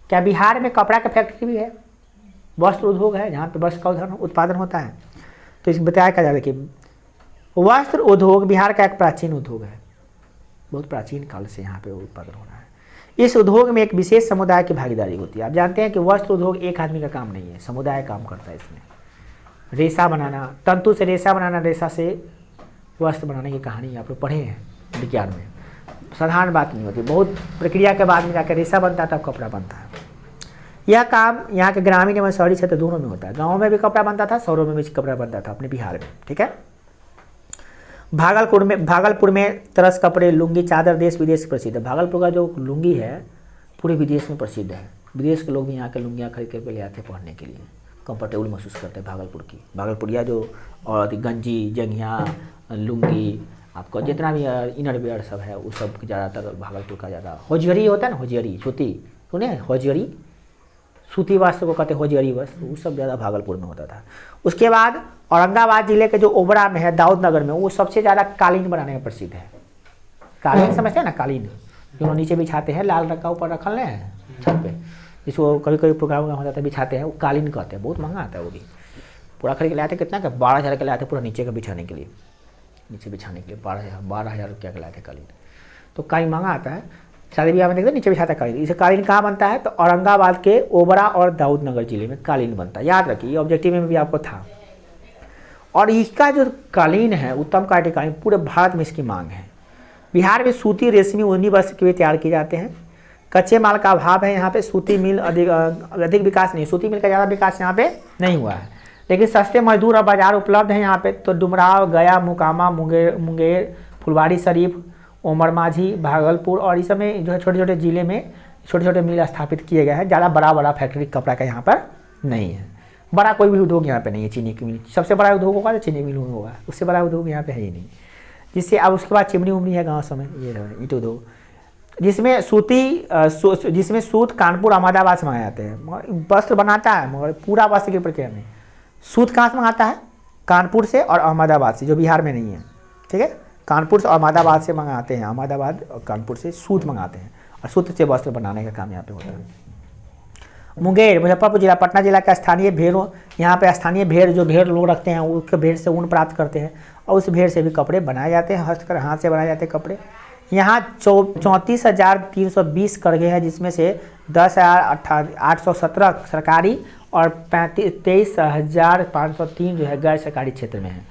क्या बिहार में कपड़ा का फैक्ट्री भी है, वस्त्र उद्योग है जहाँ पे वस्त्र का उत्पादन होता है? तो इस बताया क्या जाता है कि वस्त्र उद्योग बिहार का एक प्राचीन उद्योग है, बहुत प्राचीन काल से यहाँ पे उत्पादन हो रहा है। इस उद्योग में एक विशेष समुदाय की भागीदारी होती है। आप जानते हैं कि वस्त्र उद्योग एक आदमी का काम नहीं है, समुदाय काम करता है। इसमें रेशा बनाना, तंतु से रेशा बनाना, रेशा से वस्त्र बनाने की कहानी आप लोग पढ़े हैं विज्ञान में, साधारण बात नहीं होती, बहुत प्रक्रिया के बाद में जाकर रेशा बनता है तब कपड़ा बनता है। यह काम यहाँ के ग्रामीण एवं शहरी क्षेत्र दोनों में होता है। गाँव में भी कपड़ा बनता था, शहरों में भी कपड़ा बनता था अपने बिहार में, ठीक है। भागलपुर में तरस कपड़े, लुंगी, चादर देश विदेश प्रसिद्ध है। भागलपुर का जो लुंगी है पूरे विदेश में प्रसिद्ध है। विदेश के लोग भी यहाँ के लुंगियाँ खरीद के ले आते हैं पहनने के लिए, कंफर्टेबल महसूस करते हैं भागलपुर की। भागलपुरिया जो और गंजी, जंघिया, लुंगी, आपको जितना भी इनर वेयर सब है वो सब ज़्यादातर भागलपुर का ज़्यादा। होजियरी होता है ना, होजियरी सूती, सुने होजियरी सूती वस्त्र को कहते होजियरी वस्त्र, वो सब ज़्यादा भागलपुर में होता था। उसके बाद औरंगाबाद जिले के जो ओबरा में है, दाऊद नगर में, वो सबसे ज़्यादा कालीन बनाने में प्रसिद्ध है। कालीन समझते हैं ना, कालीन जो नीचे बिछाते हैं, लाल रंग का ऊपर रखल है छत पे, जिसको कभी कभी प्रोग्राम हो जाता है बिछाते हैं, वो कालीन कहते हैं। बहुत महंगा आता है वो भी, पूरा खरीद के लाए थे, कितना का 12,000 के लाए थे पूरा नीचे का बिछाने के लिए, नीचे बिछाने के लिए 12,000 रुपया के लाए थे कालीन। तो कालीन महंगा आता है, शादी ब्याह में देखते नीचे बिछाता है कालीन। इसे कालीन कहाँ बनता है? तो औरंगाबाद के ओबरा और दाऊद नगर जिले में कालीन बनता है। याद रखिए, ये ऑब्जेक्टिव में भी आपको था। और इसका जो कालीन है, उत्तम क्वालिटी कालीन, पूरे भारत में इसकी मांग है। बिहार में सूती, रेशमी, ऊनी वस्त्र के भी तैयार किए जाते हैं। कच्चे माल का अभाव है यहाँ पे, सूती मिल अधिक विकास नहीं, सूती मिल का ज़्यादा विकास यहाँ पे नहीं हुआ है, लेकिन सस्ते मजदूर और बाजार उपलब्ध हैं यहाँ पे। तो डुमराव, गया, मुकामा, मुंगेर, फुलवारी शरीफ, ओमर माझी, भागलपुर और इस समय जो है छोटे छोटे ज़िले में छोटे छोटे मिल स्थापित किए गए हैं। ज़्यादा बड़ा फैक्ट्री कपड़ा का यहाँ पर नहीं है, बड़ा कोई भी उद्योग यहाँ पे नहीं है। चीनी की मिल सबसे बड़ा उद्योग होगा तो चीनी मिल होगा, उससे बड़ा उद्योग यहाँ पे है ही नहीं। जिससे अब उसके बाद चिमनी उमनी है गाँव समय, ये ईंट उद्योग, जिसमें जिसमें सूत कानपुर अहमदाबाद से मंगाए जाते हैं। वस्त्र बनाता है मगर पूरा वस्त्र की प्रक्रिया में सूत कहाँ से मंगाता है? कानपुर से और अहमदाबाद से, जो बिहार में नहीं है। ठीक है, कानपुर से और अहमदाबाद से मंगाते हैं, अहमदाबाद और कानपुर से सूत मंगाते हैं और सूत से वस्त्र बनाने का काम यहाँ पे होता है। मुंगेर, मुजफ्फरपुर जिला, पटना जिला का स्थानीय भेड़, यहाँ पे स्थानीय भेड़ जो भेड़ लोग रखते हैं, उसके भेड़ से ऊन प्राप्त करते हैं और उस भेड़ से भी कपड़े बनाए जाते हैं, हस्तकर हाथ से बनाए जाते हैं कपड़े। यहाँ 34,320 करघे हैं, जिसमें से 10,817 सरकारी और 23,503 जो है गैर सरकारी क्षेत्र में है।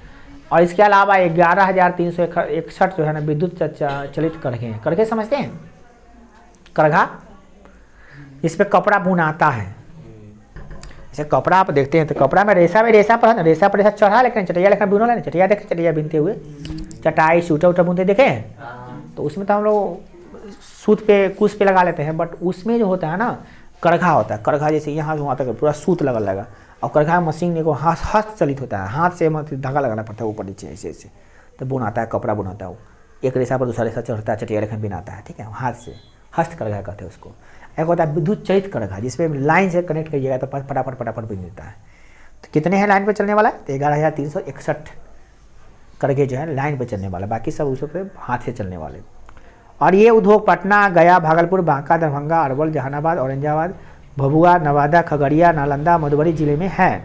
और इसके अलावा 11,361 जो है ना विद्युत चलित करघे हैं। करघे समझते हैं? करघा, इस पर कपड़ा बुनाता है। जैसे कपड़ा आप देखते हैं तो कपड़ा में रेशा पर है ना, रेशा पर रेशा चढ़ा, लेकिन चटिया लेकर बुनो लेना, चटिया देखे, चटिया बिनते हुए, चटाई सूटा उटा बुनते देखे हैं। तो उसमें तो हम लोग सूत पे कुश पे लगा लेते हैं, बट उसमें जो होता है ना करघा होता है। करघा जैसे यहाँ वहाँ तक पूरा सूत लगा और करघा मशीन को हाथ चलित होता है, हाथ से मतलब धागा लगाना पड़ता है ऊपर नीचे ऐसे ऐसे, तो बुनाता है, कपड़ा बुनाता है। वो एक रेशा पर दूसरा रेशा चढ़ता है, चटिया लेखन बिनाता है। ठीक है, हाथ से हस्त करघा कहते हैं उसको। एक होता है विद्युत चलित करघा, जिसमें लाइन से कनेक्ट करिएगा तो फटाफट बिन देता है। तो कितने हैं लाइन पर चलने वाला? तो 11,361 करघे जो है लाइन पर चलने वाला, बाकी सब उस पर हाथ से चलने वाले। और ये उद्योग पटना, गया, भागलपुर, बांका, दरभंगा, अरवल, जहानाबाद, औरंगाबाद, भभुआ, नवादा, खगड़िया, नालंदा, मधुबनी जिले में है।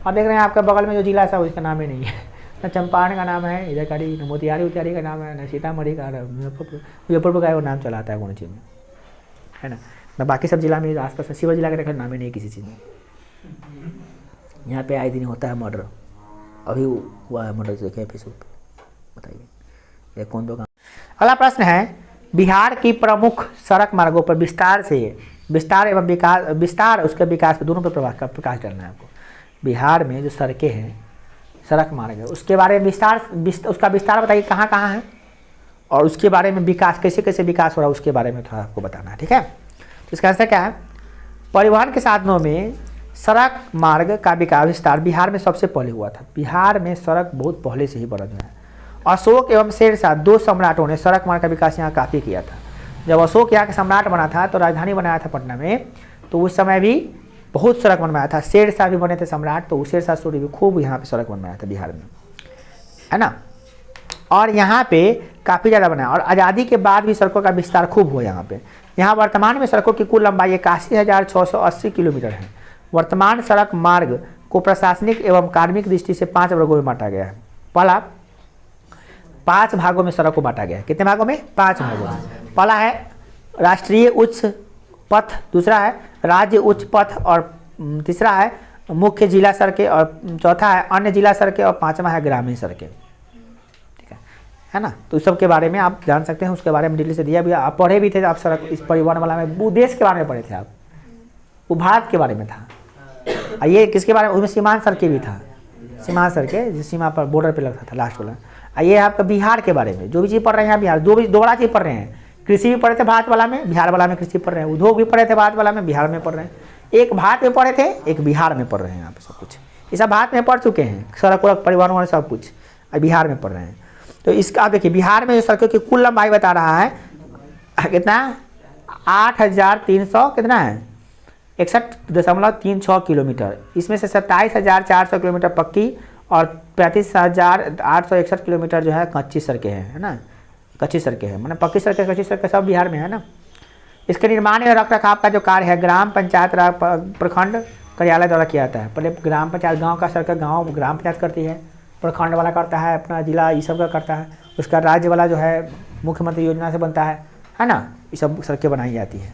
और देख रहे हैं आपके बगल में जो जिला है उसका नाम ही नहीं है, न चंपारण का नाम है इधर का, न मोतिहारी उतिहारी का नाम है, न सीतामढ़ी का, मुजफ्फरपुर का वो नाम चलाता है कौन चीज़ में, है ना। न बाकी सब जिला में आसपास शिवहर जिला का देखा नाम ही नहीं किसी चीज़ में। यहाँ पे आए दिन होता है मर्डर, अभी हुआ है मर्डर, देखे फेसबुक पे, बताइए ये कौन दो काम। अगला प्रश्न है, बिहार की प्रमुख सड़क मार्गों पर विस्तार एवं विस्तार उसके विकास पर दोनों पर प्रकाश डालना है आपको। बिहार में जो सड़कें हैं, सड़क मार्ग है, उसके बारे में उसका विस्तार बताइए कहाँ कहाँ है, और उसके बारे में विकास कैसे कैसे विकास हो रहा है उसके बारे में थोड़ा आपको बताना है। ठीक है, तो इसका आंसर क्या है? परिवहन के साधनों में सड़क मार्ग का विस्तार बिहार में सबसे पहले हुआ था। बिहार में सड़क बहुत पहले से ही बढ़ गया है। अशोक एवं शेरशाह दो सम्राटों ने सड़क मार्ग का विकास यहाँ काफ़ी किया था। जब अशोक यहाँ का सम्राट बना था तो राजधानी बनाया था पटना में, तो उस समय भी बहुत सड़क बनवाया था। शेरशाह भी बने थे सम्राट, तो शेरशाह सूरी भी खूब यहाँ पे सड़क बनवाया था बिहार में, है ना। और यहाँ पे काफ़ी ज़्यादा बनाया, और आज़ादी के बाद भी सड़कों का विस्तार खूब हुआ यहाँ पे। यहाँ वर्तमान में सड़कों की कुल लंबाई 81,680 किलोमीटर है। वर्तमान सड़क मार्ग को प्रशासनिक एवं कार्मिक दृष्टि से 5 वर्गों में बांटा गया है। पहला 5 भागों में सड़क को बांटा गया है। कितने भागों में? 5 भागों में। पहला है राष्ट्रीय उच्च पथ, दूसरा है राज्य उच्च पथ, और तीसरा है मुख्य जिला सड़कें, और चौथा है अन्य जिला सड़कें, और 5वां है ग्रामीण सड़कें। ठीक है ना। तो इस सब के बारे में आप जान सकते हैं, उसके बारे में डिटेल से दिया भी, आप पढ़े भी थे आप सड़क इस परिवहन वाला में, वो देश के बारे में पढ़े थे आप, वो भारत के बारे में था। और ये किसके बारे में? उसमें सीमांत सड़कें भी था, सीमांत सड़कें जिस सीमा पर बॉर्डर पे लगता था लास्ट वाला। ये आपका बिहार के बारे में जो भी चीज़ पढ़ रहे हैं बिहार, दो बड़ा चीज़ पढ़ रहे हैं। कृषि भी पढ़े थे भारत वाला में, बिहार वाला में कृषि पढ़ रहे हैं। उद्योग भी पढ़े थे भारत वाला में, बिहार में पढ़ रहे हैं। एक भारत में पढ़े थे, एक बिहार में पढ़ रहे हैं। यहाँ पे सब कुछ ये सब भारत में पढ़ चुके हैं, सड़क वड़क परिवहन सब कुछ बिहार में पढ़ रहे हैं। तो इसका देखिए बिहार में जो सड़कों की कुल लंबाई बता रहा है कितना, 8,300 कितना है 61.36 किलोमीटर, इसमें से 27,400 किलोमीटर पक्की और 35,861 किलोमीटर जो है कच्ची सड़कें हैं, है ना, कच्ची सड़कें हैं, मतलब पक्की सड़कें कच्ची सड़कें सब बिहार में है ना। इसके निर्माण और रख रखाव का जो कार्य है ग्राम पंचायत प्रखंड कार्यालय द्वारा किया जाता है। पहले ग्राम पंचायत गांव का सड़क गांव ग्राम पंचायत करती है, प्रखंड वाला करता है, अपना जिला ये सब का करता है, उसका राज्य वाला जो है मुख्यमंत्री योजना से बनता है ना, ये सब सड़कें बनाई जाती है।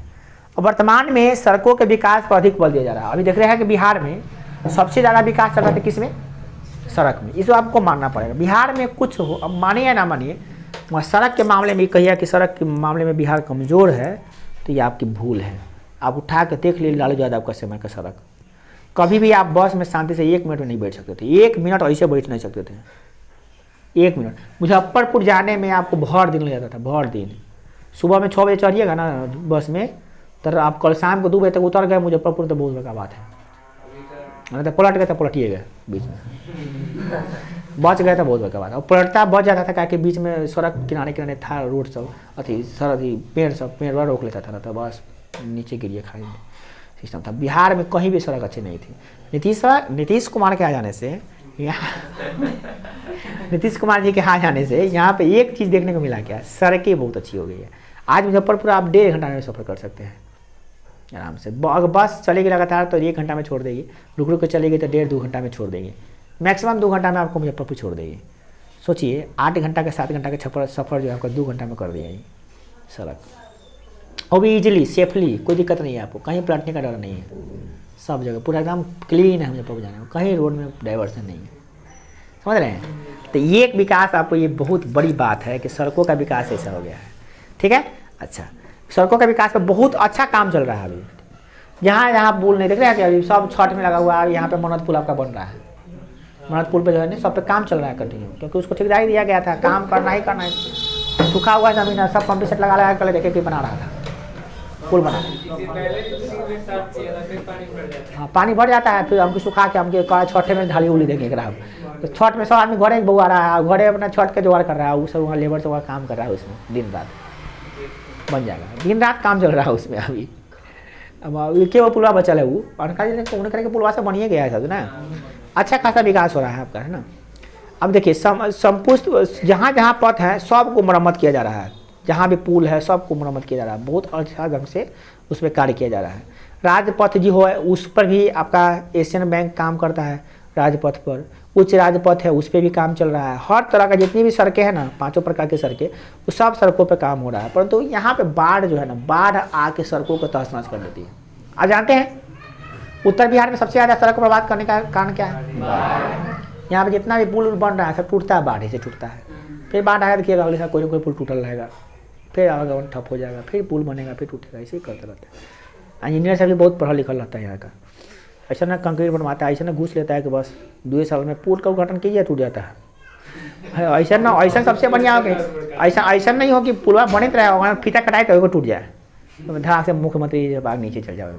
और वर्तमान में सड़कों के विकास पर अधिक बल दिया जा रहा है। अभी देख रहे हैं कि बिहार में सबसे ज़्यादा विकास चल रहा था किस में, सड़क में। इसको आपको मानना पड़ेगा, बिहार में कुछ हो, अब मानिए या ना मानिए, मगर सड़क के मामले में कहिए कि सड़क के मामले में बिहार कमज़ोर है तो ये आपकी भूल है। आप उठा के देख लीजिए लालू यादव का समय का सड़क, कभी भी आप बस में शांति से 1 मिनट में नहीं बैठ सकते थे, 1 मिनट ऐसे बैठ नहीं सकते थे, 1 मिनट। मुजफ्फरपुर जाने में आपको भर दिन लग जाता था, भर दिन। सुबह में 6 बजे चढ़िएगा ना बस में, तो आप कल शाम को 2 बजे तक उतर गए मुजफ्फरपुर, तो बहुत बड़ा बात है, नहीं तो पलट गए तो पलटिए गए बीच में, बच गए तो बहुत बड़ा बात है। और पलटता बच जाता था, क्या बीच में सड़क किनारे किनारे था रोड सब अथी पेड़ सब, पेड़ वाला रोक लेता था, तो बस नीचे गिरिए खाई सिस्टम था। बिहार में कहीं भी सड़क अच्छी नहीं थी। नीतीश कुमार के आ जाने से यहाँ नीतीश कुमार जी के आ जाने से यहाँ पे एक चीज़ देखने को मिला, क्या सड़कें बहुत अच्छी हो गई है। आज मुजफ्फरपुर आप 1.5 घंटा में सफ़र कर सकते हैं आराम से। अगर बस चलेगी लगातार तो 1 घंटा में छोड़ देगी, रुक रुक के चलेगी तो 1.5-2 घंटा में छोड़ देगी, मैक्सिमम 2 घंटा में आपको मुजफ्फरपुर छोड़ देगी। सोचिए 8 घंटा के 7 घंटा के सफ़र जो है आपका 2 घंटा में कर दिया सड़क, और भी ईजिली सेफली, कोई दिक्कत नहीं है आपको, कहीं पलटने का डर नहीं है, सब जगह पूरा एकदम क्लीन है मुजफ्फरपुर जाने में, कहीं रोड में डाइवर्सन नहीं है, समझ रहे हैं। तो ये एक विकास आपको, ये बहुत बड़ी बात है कि सड़कों का विकास ऐसा हो गया है, ठीक है। अच्छा, सड़कों का विकास पर बहुत अच्छा काम चल रहा है अभी। जहाँ पुल नहीं देख रहे हैं कि अभी सब छठ में लगा हुआ है, यहाँ पे मनोज पुल आपका बन रहा है, मनोज पुल पे जो है ना सब पे काम चल रहा है कंटिन्यू, क्योंकि उसको ठेकेदारी दिया गया था, काम करना ही करना है। सूखा हुआ ज़मीन है, सब पंप सेट लगा कर देखे कि बना रहा था पुल बना। हाँ, पानी भर जाता है, फिर हमको सुखा के हमके छठे में ढाली उली देंगे ग्राहक, तो छठ में सब आदमी घरे बउआ रहा है, घरे अपना छठ के जुगाड़ कर रहा है, वो सब वहाँ लेबर से वहाँ काम कर रहा है, उसमें दिन रात बन जाएगा, दिन रात काम चल रहा है उसमें अभी। अब क्या वो पुलवा बचल है, वो उन्हें करके पुलवा से बनिए गया है सब ना, अच्छा खासा विकास हो रहा है आपका, है ना। अब देखिए संपुष्ट जहाँ जहाँ पथ है सबको मरम्मत किया जा रहा है, जहाँ भी पुल है सबको मरम्मत किया जा रहा है, बहुत अच्छा ढंग से उसमें कार्य किया जा रहा है। राजपथ जी हो उस पर भी आपका एशियन बैंक काम करता है, राजपथ पर उच्च राजपथ है उस पर भी काम चल रहा है। हर तरह का जितनी भी सड़कें हैं ना, 5 प्रकार की सड़कें, वो सब सड़कों पर काम हो रहा है। परंतु यहाँ पे बाढ़ जो है ना, बाढ़ आके सड़कों को तहस नहस कर देती है। आप जानते हैं उत्तर बिहार में सबसे ज़्यादा सड़क को बर्बाद करने का कारण क्या है? यहाँ पे जितना भी पुल बन रहा है सब टूटता है, बाढ़ से टूटता है। फिर बाढ़ आएगा देखिएगा अगले साल कोई ना कोई पुल टूटल रहेगा, फिर आवागमन ठप हो जाएगा, फिर पुल बनेगा, फिर टूटेगा, ऐसे ही करते रहते हैं। इंजीनियर से भी बहुत पढ़ा लिखा रहता है यहाँ का, ऐसा ना कंक्रीट बनवाता है, ऐसा ना घूस लेता है कि बस 2 साल में पुल का उद्घाटन कीजिए टूट जाता है। ऐसा ना, ऐसा सबसे बढ़िया हो कि ऐसा नहीं हो कि पुलवा बनित रहे और फीता कटाए तो टूट जाए, तो धड़ाक से मुख्यमंत्री जब आग नीचे चल जाए,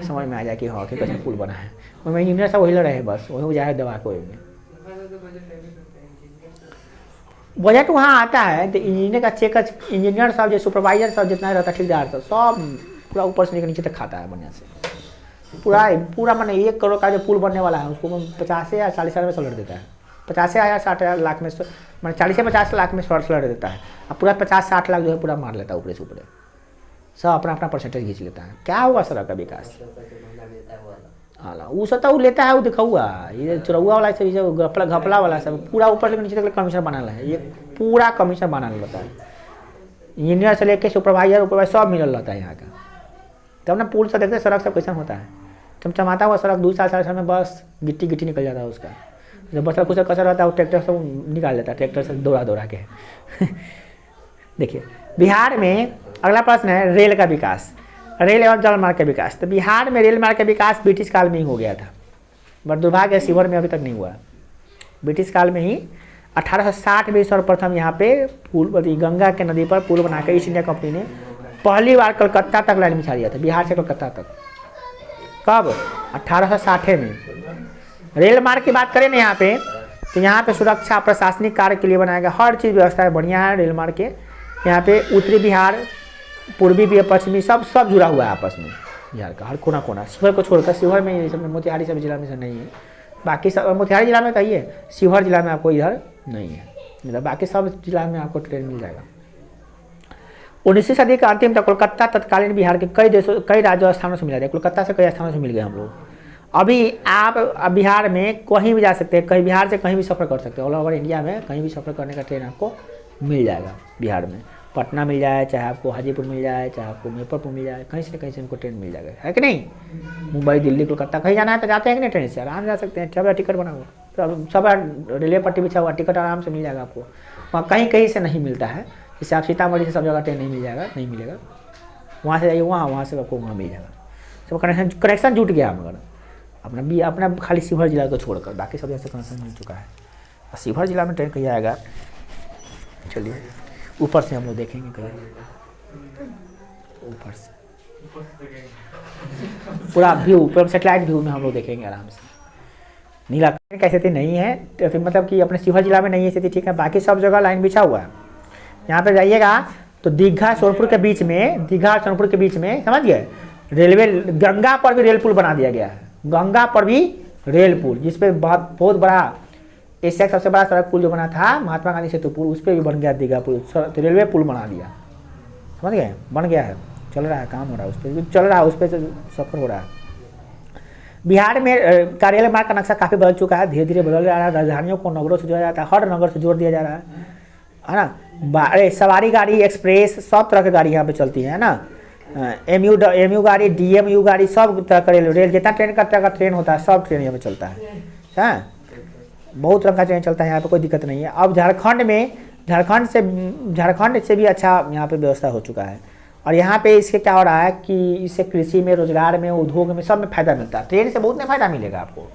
समझ में आ जाए कि हाँ कि कैसे पुल बना है। उसमें इंजीनियर सब वही रहे, बस वही जाए दवा को। बजट वहाँ आता है तो इंजीनियर का चेक, इंजीनियर सब जो सुपरवाइजर सब जितना रहता है, ठेकेदार सब पूरा ऊपर से लेकर नीचे तक खाता है बढ़िया से। पूरा मैंने 1 करोड़ का जो पुल बनने वाला है उसको 50 या 40 हज़ार में सलट देता है, 50 या 60 लाख में, मैंने 40 या 50 लाख में सलट देता है। अब पूरा 50-60 लाख जो है पूरा मार लेता है ऊपर से ऊपर, सब अपना अपना परसेंटेज खींच लेता है। क्या हुआ सड़क का विकास? हाँ, वो सब तो लेता है, वो दिखा हुआ ये चुरौआ वाला सब घपला वाला सब पूरा ऊपर से नीचे तक कमीशन बना है, ये पूरा कमीशन बना रहता है। इंजीनियर से लेके सुपरवाइजर सब मिलल रहता है यहाँ का। तब ना पुल से देखते सड़क सब कैसा होता है, चमचमाता हुआ सड़क 2 साल 4 साल में बस गिट्टी निकल जाता है उसका। जब बस कुछ कचरा रहता है वो ट्रैक्टर से निकाल लेता है, ट्रैक्टर से दौड़ा के। देखिए बिहार में अगला प्रश्न है रेल का विकास, रेल एवं जल मार्ग का विकास। तो बिहार में रेल मार्ग का विकास ब्रिटिश काल में ही हो गया था, बट दुर्भाग्य शिवर में अभी तक नहीं हुआ। ब्रिटिश काल में ही 1860 में सर्वप्रथम यहाँ पे पुल, गंगा के नदी पर पुल बनाकर ईस्ट इंडिया कंपनी ने पहली बार कलकत्ता तक लाइन बिछा दिया था, बिहार से कलकत्ता तक। कब? 1860 में। रेल मार्ग की बात करें ना यहाँ पे, तो यहाँ पे सुरक्षा प्रशासनिक कार्य के लिए बनाया गया, हर चीज़ व्यवस्था बढ़िया है रेल मार्ग के। यहाँ पे उत्तरी बिहार, पूर्वी भी, पश्चिमी सब जुड़ा हुआ है आपस में, बिहार का हर कोना कोना, शिवहर को छोड़कर, शिवहर में ये सब मोतिहारी सब जिला में से नहीं है, बाकी सब मोतिहारी जिला में कहिए, शिवहर जिला में आपको इधर नहीं है, मतलब बाकी सब जिला में आपको ट्रेन मिल जाएगा। 19वीं सदी के अंतिम तक कोलकाता तत्कालीन बिहार के कई देशों, कई राज्यों स्थानों से मिला जाए, कोलकाता से कई स्थानों से मिल गए हम लोग। अभी आप बिहार में कहीं भी जा सकते हैं, कहीं बिहार से कहीं भी सफ़र कर सकते हैं, ऑल ओवर इंडिया में कहीं भी सफ़र करने का ट्रेन आपको मिल जाएगा बिहार में। पटना मिल जाए, चाहे आपको हाजीपुर मिल जाए, चाहे आपको मुजफ्फरपुर मिल जाए, कहीं से हमको ट्रेन मिल जाएगा, है कि नहीं। मुंबई, दिल्ली, कोलकाता कहीं जाना है तो जाते हैं कि नहीं, ट्रेन से आराम से जा सकते हैं, सब टिकट बना हुआ, सब रेलवे पट्टी बिछा हुआ, टिकट आराम से मिल जाएगा आपको। वहाँ कहीं कहीं से नहीं मिलता है, जैसे आप सीतामढ़ी से सब जगह ट्रेन नहीं मिल जाएगा, नहीं मिलेगा, वहाँ से जाइए वहाँ से आपको वहाँ मिल जाएगा। सब कनेक्शन जुट गया, मगर अपना खाली शिवहर जिला को छोड़कर बाकी सब जैसे कनेक्शन मिल चुका है। और शिवहर जिला में ट्रेन कहीं आएगा, चलिए ऊपर से हम लोग देखेंगे, कहीं ऊपर से पूरा व्यू, पूरा सेटेलाइट व्यू में हम लोग देखेंगे आराम से। नीला क्या स्थिति नहीं है, तो फिर मतलब कि अपने शिवहर जिला में नहीं है स्थिति, ठीक है, बाकी सब जगह लाइन बिछा हुआ है। यहाँ पे जाइएगा तो दीघा सोनपुर के बीच में, दीघा सोनपुर के बीच में समझ गए, रेलवे, गंगा पर भी रेल पुल बना दिया गया है, गंगा पर भी रेल पुल, जिसपे बहुत बड़ा एशिया का सबसे बड़ा सड़क पुल जो बना था महात्मा गांधी सेतु पुल, उस पर भी बन गया दीघा पुल, तो रेलवे पुल बना दिया, समझ गए, बन गया है, चल रहा है, काम हो रहा है, उस पर चल रहा है, उस पर सफर हो रहा है। बिहार में कार्यालय मार्ग का नक्शा काफ़ी बदल चुका है, धीरे धीरे बदल रहा है, राजधानियों को नगरों से जोड़ा जाता है, हर नगर से जोड़ दिया जा रहा है ना। सवारी गाड़ी, एक्सप्रेस, सब तरह की गाड़ी यहाँ पे चलती है ना, एमयू गाड़ी, डीएमयू गाड़ी, सब तरह का रेल, जितना ट्रेन का तरह का ट्रेन होता है सब ट्रेन यहाँ पे चलता है, बहुत तरह का ट्रेन चलता है यहाँ पे, कोई दिक्कत नहीं है। अब झारखंड से भी अच्छा यहाँ पे व्यवस्था हो चुका है। और यहाँ पे इसके क्या हो रहा है कि इससे कृषि में, रोजगार में, उद्योग में, सब में फायदा मिलता है। ट्रेन से बहुत में फायदा मिलेगा आपको,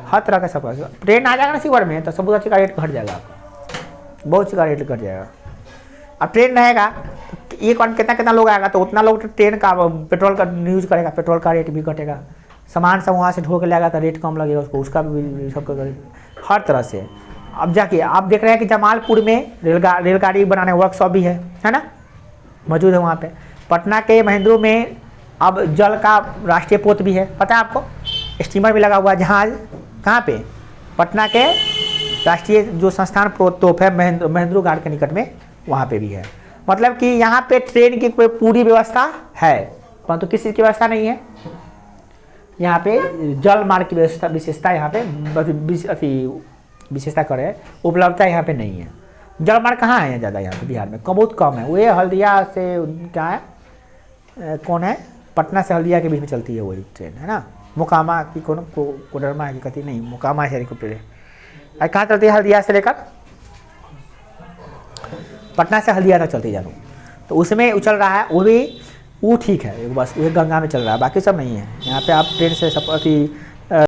हर तरह का सब। ट्रेन आ जाएगा ना शिवहर में तो सब अच्छी का रेट घट जाएगा आपको, बहुत सी का रेट घट जाएगा। अब ट्रेन रहेगा एक कितना लोग आएगा तो उतना लोग ट्रेन का पेट्रोल का यूज करेगा, पेट्रोल का रेट भी घटेगा, सामान सब वहाँ से ढो के लाएगा तो रेट कम लगेगा उसको, उसका भी सबका हर तरह से। अब जाके आप देख रहे हैं कि जमालपुर में रेलगाड़ी बनाने वर्कशॉप भी है ना, मौजूद है वहाँ पे। पटना के महेंद्रू में अब जल का राष्ट्रीय पोत भी है, पता है आपको, स्टीमर भी लगा हुआ है, जहाज कहाँ पे, पटना के राष्ट्रीय जो संस्थान तोप है महेंद्रू घाट के निकट में, वहाँ पे भी है। मतलब कि यहाँ पे ट्रेन की पूरी व्यवस्था है, परंतु किसी की व्यवस्था नहीं है। यहाँ पे जल मार्ग की व्यवस्था, विशेषता यहाँ पे विशेषता करे, उपलब्धता यहाँ पे नहीं है। जल मार्ग कहाँ है ज़्यादा, यहाँ पे बिहार में बहुत कम है। वो हल्दिया से क्या है, कौन है, पटना से हल्दिया के बीच में चलती है वही ट्रेन, है ना, मोकामा की कोडरमा की कती नहीं, मोकामा से हेलीकॉप्टर है, कहाँ चलती है, हल्दिया से लेकर पटना से हल्दिया तक चलती जानू, तो उसमें उछल रहा है, वो ठीक है, बस वो गंगा में चल रहा है, बाकी सब नहीं है। यहाँ पे आप ट्रेन से